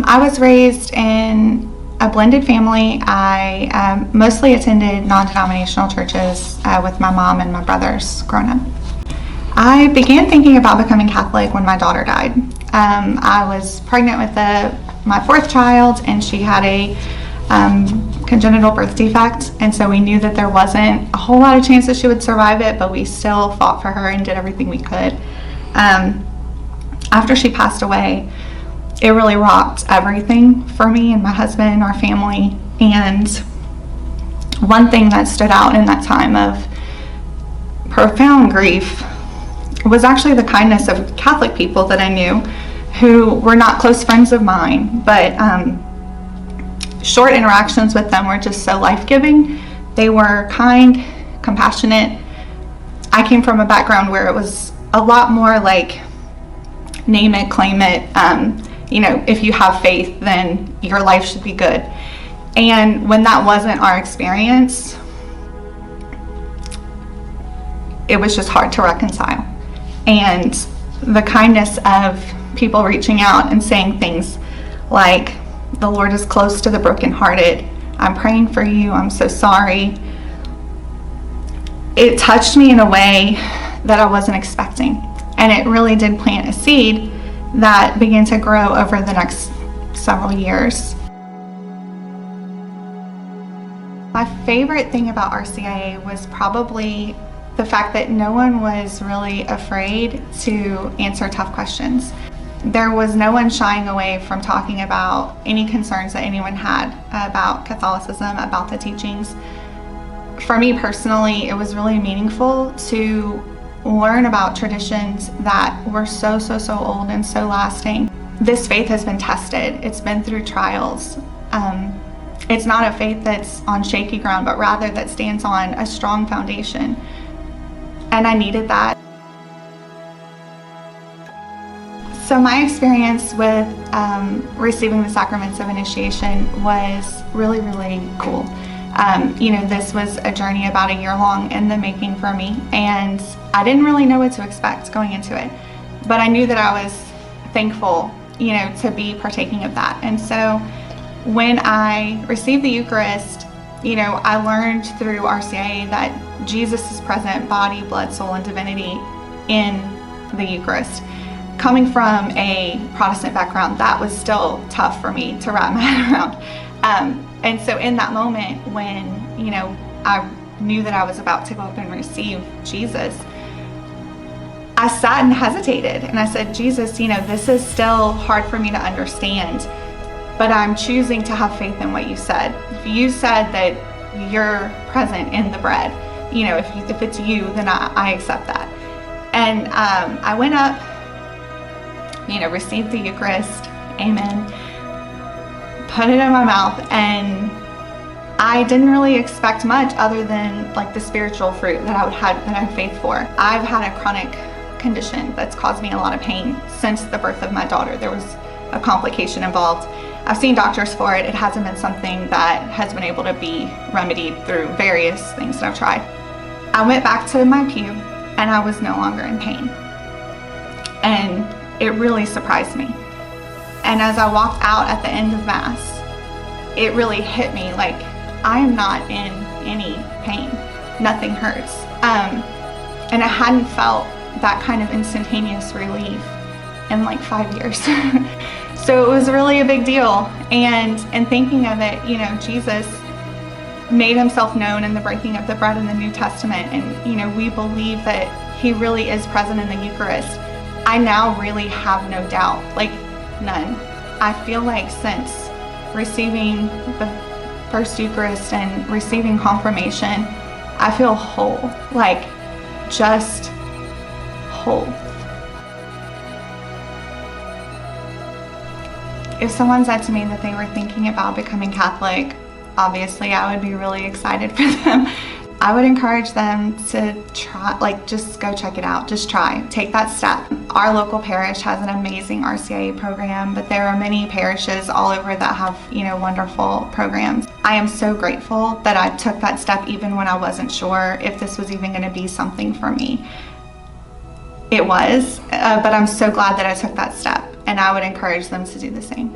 I was raised in a blended family. I mostly attended non-denominational churches with my mom and my brothers growing up. I began thinking about becoming Catholic when my daughter died. I was pregnant with my fourth child, and she had a congenital birth defect, and so we knew that there wasn't a whole lot of chance that she would survive it, but we still fought for her and did everything we could. After she passed away, it really rocked everything for me and my husband, our family. And one thing that stood out in that time of profound grief was actually the kindness of Catholic people that I knew who were not close friends of mine, but short interactions with them were just so life-giving. They were kind, compassionate. I came from a background where it was a lot more like name it, claim it. If you have faith, then your life should be good. And when that wasn't our experience, it was just hard to reconcile. And the kindness of people reaching out and saying things like, "The Lord is close to the brokenhearted. I'm praying for you. I'm so sorry." It touched me in a way that I wasn't expecting. And it really did plant a seed that began to grow over the next several years. My favorite thing about RCIA was probably the fact that no one was really afraid to answer tough questions. There was no one shying away from talking about any concerns that anyone had about Catholicism, about the teachings. For me personally, it was really meaningful to learn about traditions that were so old and so lasting. This faith has been tested. It's been through trials. It's not a faith that's on shaky ground, but rather that stands on a strong foundation. And I needed that. So my experience with receiving the sacraments of initiation was really cool. This was a journey about a year long in the making for me, and I didn't really know what to expect going into it, but I knew that I was thankful, to be partaking of that. And so when I received the Eucharist, I learned through RCIA that Jesus is present, body, blood, soul, and divinity in the Eucharist. Coming from a Protestant background, that was still tough for me to wrap my head around. And so in that moment when, I knew that I was about to go up and receive Jesus, I sat and hesitated, and I said, "Jesus, this is still hard for me to understand, but I'm choosing to have faith in what you said. If you said that you're present in the bread, if it's you, then I accept that." And I went up, received the Eucharist, amen, put it in my mouth, and I didn't really expect much other than like the spiritual fruit that I had faith for. I've had a chronic condition that's caused me a lot of pain since the birth of my daughter. There was a complication involved. I've seen doctors for it. It hasn't been something that has been able to be remedied through various things that I've tried. I went back to my pew and I was no longer in pain. And it really surprised me. And as I walked out at the end of Mass, it really hit me like, I am not in any pain. Nothing hurts. And I hadn't felt that kind of instantaneous relief in like 5 years. So it was really a big deal. And thinking of it, Jesus made himself known in the breaking of the bread in the New Testament. And, we believe that he really is present in the Eucharist. I now really have no doubt, like none. I feel like since receiving the first Eucharist and receiving confirmation, I feel whole, like just whole. If someone said to me that they were thinking about becoming Catholic, obviously I would be really excited for them. I would encourage them to try, just go check it out. Just try, take that step. Our local parish has an amazing RCIA program, but there are many parishes all over that have, wonderful programs. I am so grateful that I took that step even when I wasn't sure if this was even going to be something for me. It was, but I'm so glad that I took that step, and I would encourage them to do the same.